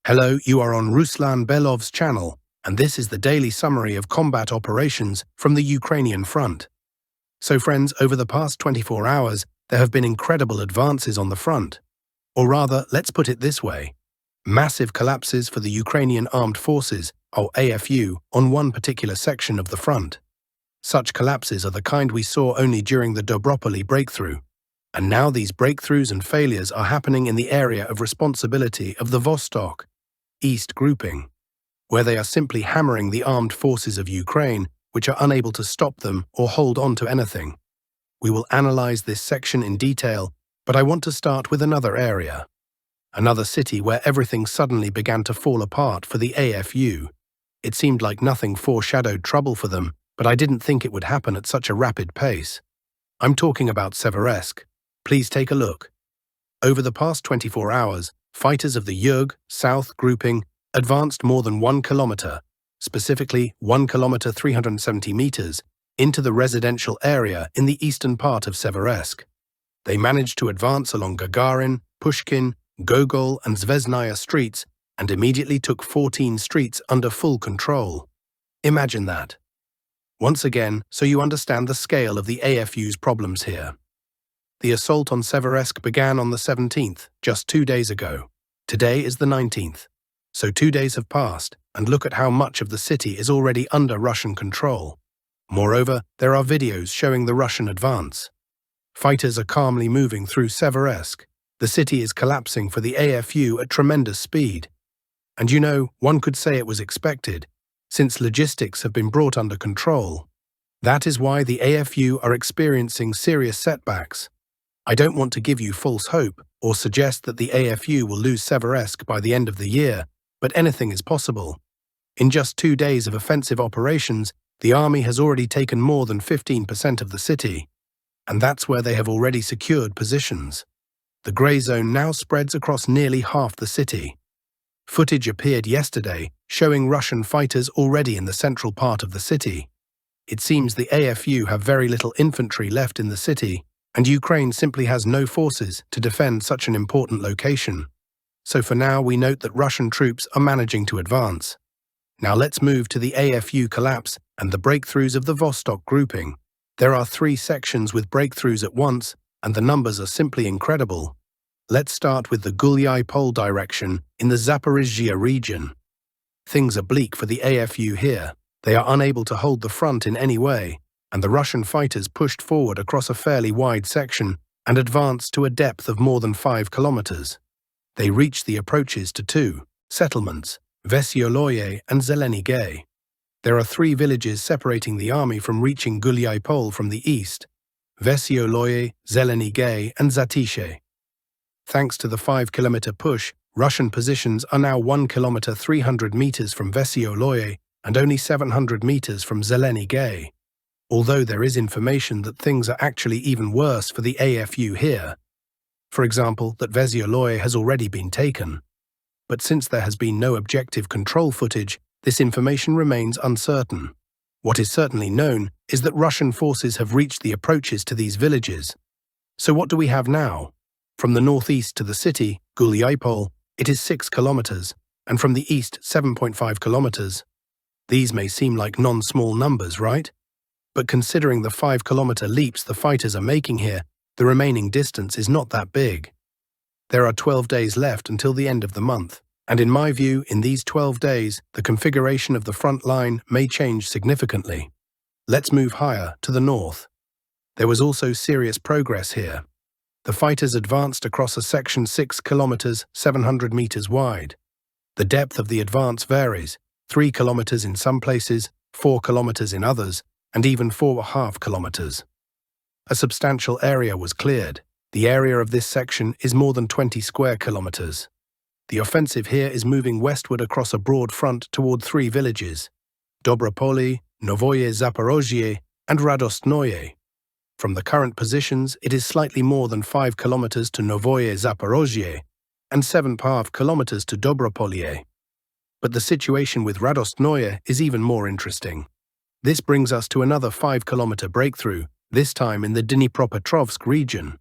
Hello, you are on Ruslan Belov's channel, and this is the daily summary of combat operations from the Ukrainian front. So friends, over the past 24 hours, there have been incredible advances on the front. Or rather, let's put it this way. Massive collapses for the Ukrainian Armed Forces, or AFU, on one particular section of the front. Such collapses are the kind we saw only during the Dobropoli breakthrough. And now these breakthroughs and failures are happening in the area of responsibility of the Vosto East grouping, where they are simply hammering the armed forces of Ukraine, which are unable to stop them or hold on to anything. We will analyze this section in detail, but I want to start with another area. Another city where everything suddenly began to fall apart for the AFU. It seemed like nothing foreshadowed trouble for them, but I didn't think it would happen at such a rapid pace. I'm talking about Seversk. Please take a look. Over the past 24 hours, fighters of the Yurg South grouping advanced more than 1 kilometer, specifically 1 kilometer 370 meters, into the residential area in the eastern part of Seversk. They managed to advance along Gagarin, Pushkin, Gogol and Zvezdnaya streets and immediately took 14 streets under full control. Imagine that. Once again, so you understand the scale of the AFU's problems here. The assault on Seversk began on the 17th, just 2 days ago. Today is the 19th. So 2 days have passed, and look at how much of the city is already under Russian control. Moreover, there are videos showing the Russian advance. Fighters are calmly moving through Seversk. The city is collapsing for the AFU at tremendous speed. And you know, one could say it was expected, since logistics have been brought under control. That is why the AFU are experiencing serious setbacks. I don't want to give you false hope or suggest that the AFU will lose Seversk by the end of the year, but anything is possible. In just 2 days of offensive operations, the army has already taken more than 15% of the city, and that's where they have already secured positions. The grey zone now spreads across nearly half the city. Footage appeared yesterday showing Russian fighters already in the central part of the city. It seems the AFU have very little infantry left in the city, and Ukraine simply has no forces to defend such an important location. So for now, we note that Russian troops are managing to advance. Now let's move to the AFU collapse and the breakthroughs of the Vostok grouping. There are 3 sections with breakthroughs at once, and the numbers are simply incredible. Let's start with the Gulipole direction in the Zaporizhzhia region. Things are bleak for the AFU here. They are unable to hold the front in any way, and the Russian fighters pushed forward across a fairly wide section and advanced to a depth of more than 5 kilometers. They reached the approaches to 2 settlements, Vesyoloye and Zeleny Gay. There are 3 villages separating the army from reaching Gulipole from the east: Vesyoloye, Zeleny Gay and Zatishe. Thanks to the 5-kilometer push, Russian positions are now 1 kilometer 300 meters from Vesyoloye and only 700 meters from Zeleny Gay. Although there is information that things are actually even worse for the AFU here. For example, that Vesyoloye has already been taken. But since there has been no objective control footage, this information remains uncertain. What is certainly known is that Russian forces have reached the approaches to these villages. So what do we have now? From the northeast to the city, Gulipole, it is 6 kilometers, and from the east 7.5 kilometers. These may seem like non-small numbers, right? But considering the 5-kilometer leaps the fighters are making here, the remaining distance is not that big. There are 12 days left until the end of the month, and in my view, in these 12 days, the configuration of the front line may change significantly. Let's move higher, to the north. There was also serious progress here. The fighters advanced across a section 6 kilometers, 700 meters wide. The depth of the advance varies, 3 kilometers in some places, 4 kilometers in others, and even 4.5 kilometers. A substantial area was cleared. The area of this section is more than 20 square kilometers. The offensive here is moving westward across a broad front toward 3 villages: Dobropole, Novoye Zaporozhye, and Radostnoye. From the current positions, it is slightly more than 5 kilometers to Novoye Zaporozhye and 7.5 kilometers to Dobropole. But the situation with Radostnoye is even more interesting. This brings us to another 5-kilometer breakthrough, this time in the Dnipropetrovsk region.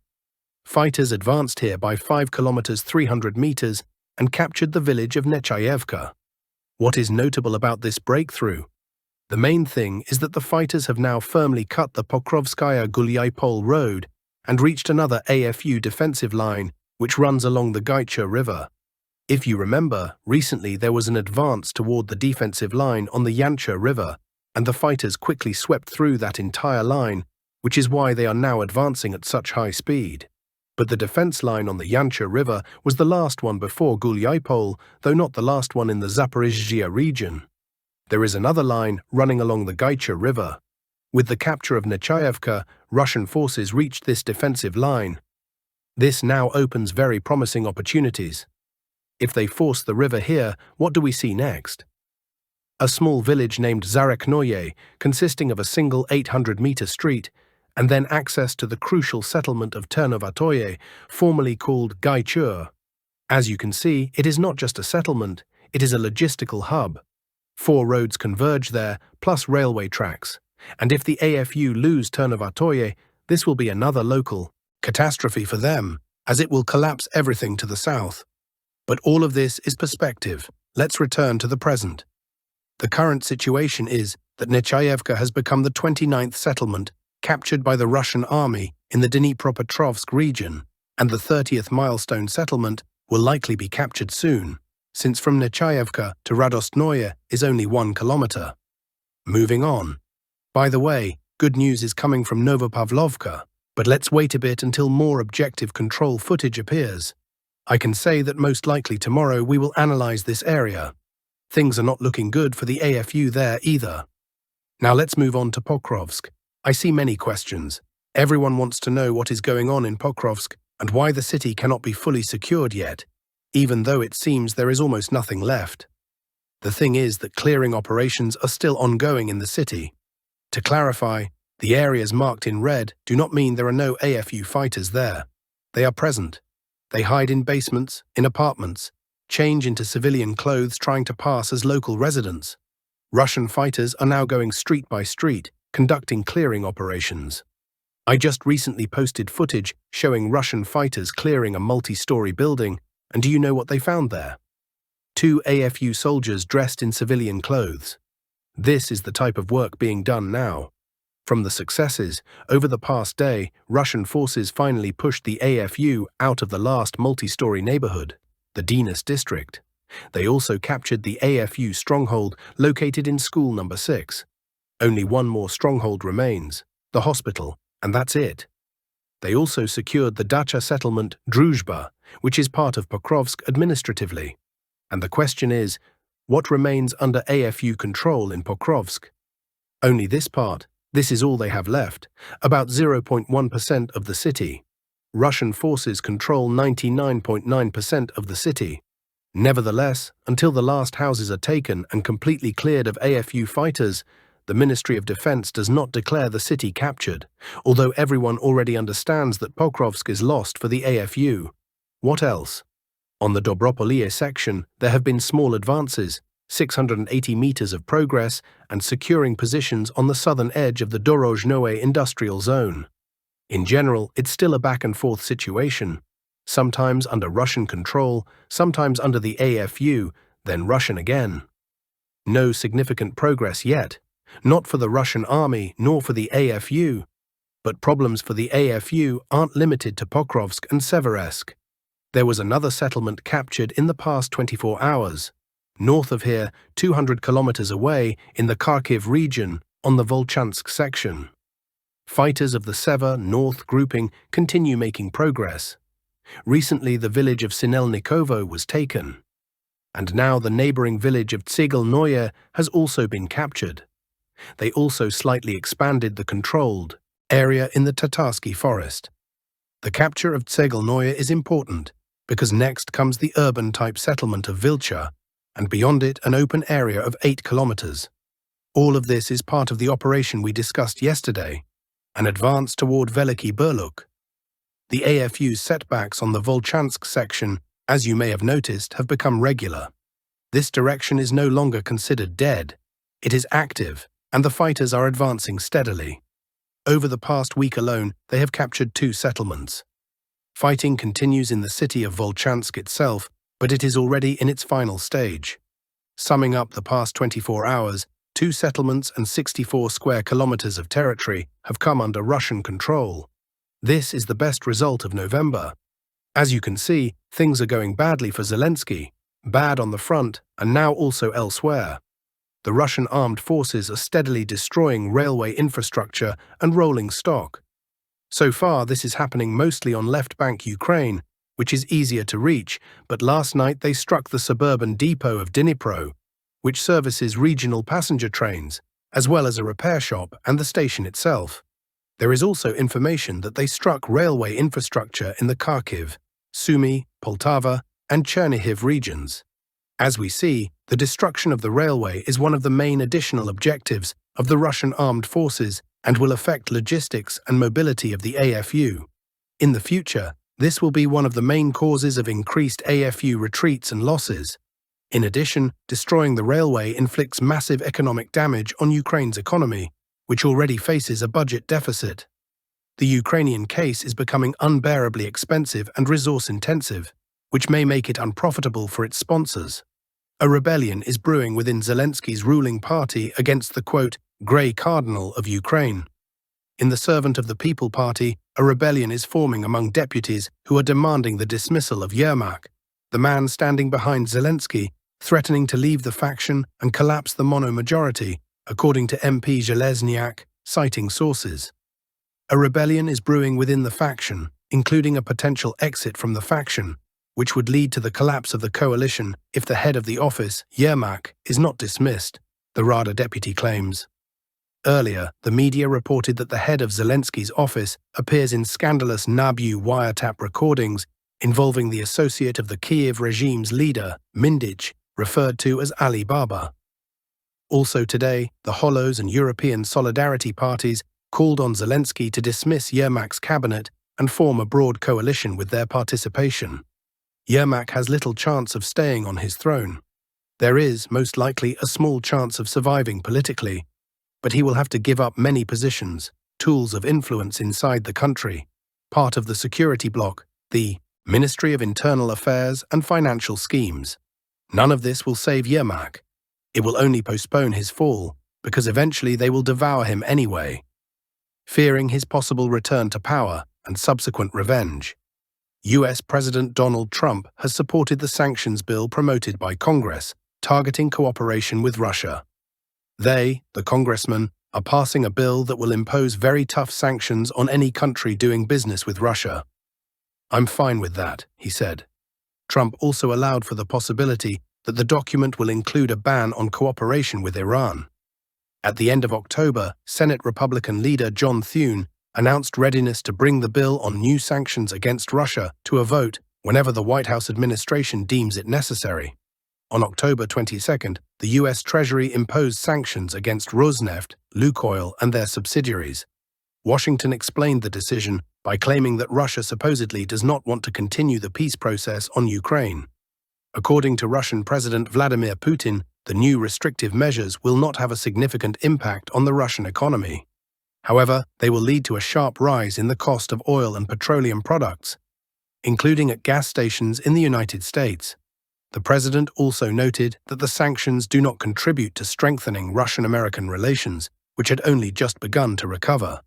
Fighters advanced here by 5 kilometers 300 meters and captured the village of Nechayevka. What is notable about this breakthrough? The main thing is that the fighters have now firmly cut the Pokrovskaya-Gulipole road and reached another AFU defensive line which runs along the Gaicha River. If you remember, recently there was an advance toward the defensive line on the Yancha River, and the fighters quickly swept through that entire line, which is why they are now advancing at such high speed. But the defense line on the Yancha River was the last one before Gulipole, though not the last one in the Zaporizhzhia region. There is another line running along the Gaicha River. With the capture of Nechayevka, Russian forces reached this defensive line. This now opens very promising opportunities. If they force the river here, what do we see next? A small village named Zareknoye, consisting of a single 800-meter street, and then access to the crucial settlement of Ternovatoye, formerly called Gaichur. As you can see, it is not just a settlement, it is a logistical hub. 4 roads converge there, plus railway tracks. And if the AFU lose Ternovatoye, this will be another local catastrophe for them, as it will collapse everything to the south. But all of this is perspective. Let's return to the present. The current situation is that Nechayevka has become the 29th settlement captured by the Russian army in the Dnipropetrovsk region, and the 30th milestone settlement will likely be captured soon, since from Nechayevka to Radostnoye is only 1 kilometer. Moving on. By the way, good news is coming from Novopavlovka, but let's wait a bit until more objective control footage appears. I can say that most likely tomorrow we will analyze this area. Things are not looking good for the AFU there either. Now let's move on to Pokrovsk. I see many questions. Everyone wants to know what is going on in Pokrovsk and why the city cannot be fully secured yet, even though it seems there is almost nothing left. The thing is that clearing operations are still ongoing in the city. To clarify, the areas marked in red do not mean there are no AFU fighters there. They are present. They hide in basements, in apartments, change into civilian clothes trying to pass as local residents. Russian fighters are now going street by street, conducting clearing operations. I just recently posted footage showing Russian fighters clearing a multi-story building, and do you know what they found there? 2 AFU soldiers dressed in civilian clothes. This is the type of work being done now. From the successes, over the past day, Russian forces finally pushed the AFU out of the last multi-story neighborhood, the Dinas district. They also captured the AFU stronghold located in school number 6. Only one more stronghold remains, the hospital, and that's it. They also secured the dacha settlement Druzhba, which is part of Pokrovsk administratively. And the question is, what remains under AFU control in Pokrovsk? Only this part. This is all they have left, about 0.1% of the city. Russian forces control 99.9% of the city. Nevertheless, until the last houses are taken and completely cleared of AFU fighters, the Ministry of Defense does not declare the city captured, although everyone already understands that Pokrovsk is lost for the AFU. What else? On the Dobropoliye section, there have been small advances, 680 meters of progress, and securing positions on the southern edge of the Dorozhnoye industrial zone. In general, it's still a back-and-forth situation, sometimes under Russian control, sometimes under the AFU, then Russian again. No significant progress yet, not for the Russian army nor for the AFU. But problems for the AFU aren't limited to Pokrovsk and Seversk. There was another settlement captured in the past 24 hours. North of here, 200 kilometers away, in the Kharkiv region, on the Volchansk section. Fighters of the Sever North grouping continue making progress. Recently, the village of Sinelnikovo was taken. And now the neighboring village of Tsigilnoye has also been captured. They also slightly expanded the controlled area in the Tatarsky forest. The capture of Tsigilnoye is important, because next comes the urban-type settlement of Vilcha, and beyond it an open area of 8 kilometers. All of this is part of the operation we discussed yesterday, an advance toward Veliki Burluk. The AFU's setbacks on the Volchansk section, as you may have noticed, have become regular. This direction is no longer considered dead. It is active, and the fighters are advancing steadily. Over the past week alone, they have captured 2 settlements. Fighting continues in the city of Volchansk itself, but it is already in its final stage. Summing up the past 24 hours, 2 settlements and 64 square kilometers of territory have come under Russian control. This is the best result of November. As you can see, things are going badly for Zelensky, bad on the front and now also elsewhere. The Russian armed forces are steadily destroying railway infrastructure and rolling stock. So far, this is happening mostly on left bank Ukraine, which is easier to reach, but last night they struck the suburban depot of Dnipro, which services regional passenger trains, as well as a repair shop and the station itself. There is also information that they struck railway infrastructure in the Kharkiv, Sumy, Poltava, and Chernihiv regions. As we see, the destruction of the railway is one of the main additional objectives of the Russian armed forces and will affect logistics and mobility of the AFU. In the future, this will be one of the main causes of increased AFU retreats and losses. In addition, destroying the railway inflicts massive economic damage on Ukraine's economy, which already faces a budget deficit. The Ukrainian case is becoming unbearably expensive and resource-intensive, which may make it unprofitable for its sponsors. A rebellion is brewing within Zelensky's ruling party against the, quote, Grey Cardinal of Ukraine. In the Servant of the People party, a rebellion is forming among deputies who are demanding the dismissal of Yermak, the man standing behind Zelensky, threatening to leave the faction and collapse the mono-majority, according to MP Zhelezniak, citing sources. A rebellion is brewing within the faction, including a potential exit from the faction, which would lead to the collapse of the coalition if the head of the office, Yermak, is not dismissed, the Rada deputy claims. Earlier, the media reported that the head of Zelensky's office appears in scandalous Nabu wiretap recordings involving the associate of the Kiev regime's leader, Mindich, referred to as Ali Baba. Also today, the Hollows and European Solidarity parties called on Zelensky to dismiss Yermak's cabinet and form a broad coalition with their participation. Yermak has little chance of staying on his throne. There is, most likely, a small chance of surviving politically, but he will have to give up many positions, tools of influence inside the country, part of the security bloc, the Ministry of Internal Affairs and financial schemes. None of this will save Yermak. It will only postpone his fall, because eventually they will devour him anyway. Fearing his possible return to power and subsequent revenge, US President Donald Trump has supported the sanctions bill promoted by Congress, targeting cooperation with Russia. They, the congressmen, are passing a bill that will impose very tough sanctions on any country doing business with Russia. I'm fine with that, he said. Trump also allowed for the possibility that the document will include a ban on cooperation with Iran. At the end of October, Senate Republican leader John Thune announced readiness to bring the bill on new sanctions against Russia to a vote whenever the White House administration deems it necessary. On October 22nd, the U.S. Treasury imposed sanctions against Rosneft, Lukoil, and their subsidiaries. Washington explained the decision by claiming that Russia supposedly does not want to continue the peace process on Ukraine. According to Russian President Vladimir Putin, the new restrictive measures will not have a significant impact on the Russian economy. However, they will lead to a sharp rise in the cost of oil and petroleum products, including at gas stations in the United States. The president also noted that the sanctions do not contribute to strengthening Russian-American relations, which had only just begun to recover.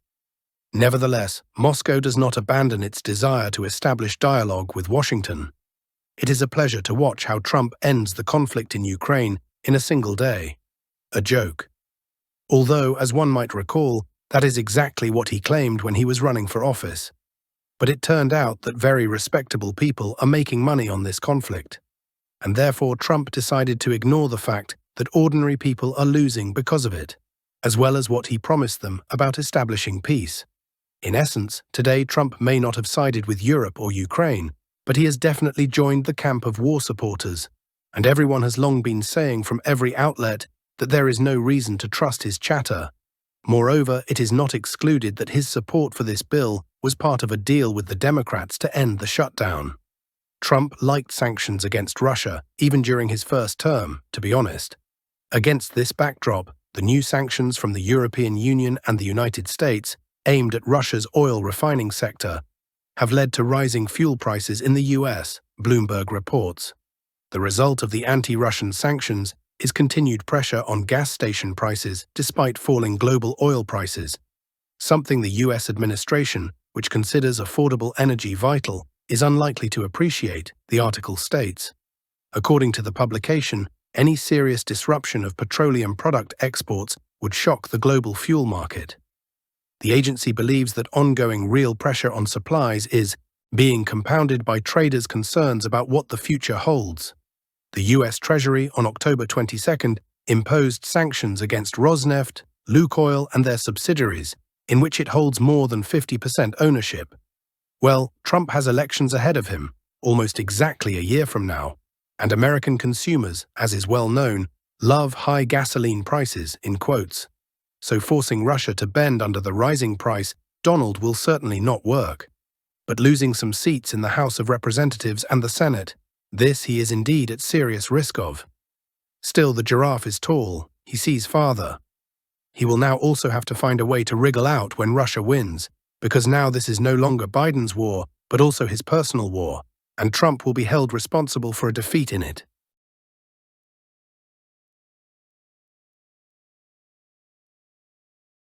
Nevertheless, Moscow does not abandon its desire to establish dialogue with Washington. It is a pleasure to watch how Trump ends the conflict in Ukraine in a single day. A joke. Although, as one might recall, that is exactly what he claimed when he was running for office. But it turned out that very respectable people are making money on this conflict. And therefore Trump decided to ignore the fact that ordinary people are losing because of it, as well as what he promised them about establishing peace. In essence, today Trump may not have sided with Europe or Ukraine, but he has definitely joined the camp of war supporters, and everyone has long been saying from every outlet that there is no reason to trust his chatter. Moreover, it is not excluded that his support for this bill was part of a deal with the Democrats to end the shutdown. Trump liked sanctions against Russia, even during his first term, to be honest. Against this backdrop, the new sanctions from the European Union and the United States, aimed at Russia's oil refining sector, have led to rising fuel prices in the US, Bloomberg reports. The result of the anti-Russian sanctions is continued pressure on gas station prices despite falling global oil prices, something the US administration, which considers affordable energy vital, is unlikely to appreciate, the article states. According to the publication, any serious disruption of petroleum product exports would shock the global fuel market. The agency believes that ongoing real pressure on supplies is being compounded by traders' concerns about what the future holds. The US Treasury on October 22nd imposed sanctions against Rosneft, Lukoil and their subsidiaries, in which it holds more than 50% ownership. Well, Trump has elections ahead of him, almost exactly a year from now, and American consumers, as is well known, love high gasoline prices, in quotes. So forcing Russia to bend under the rising price, Donald will certainly not work. But losing some seats in the House of Representatives and the Senate, this he is indeed at serious risk of. Still, the giraffe is tall, he sees farther. He will now also have to find a way to wriggle out when Russia wins, because now this is no longer Biden's war, but also his personal war, and Trump will be held responsible for a defeat in it.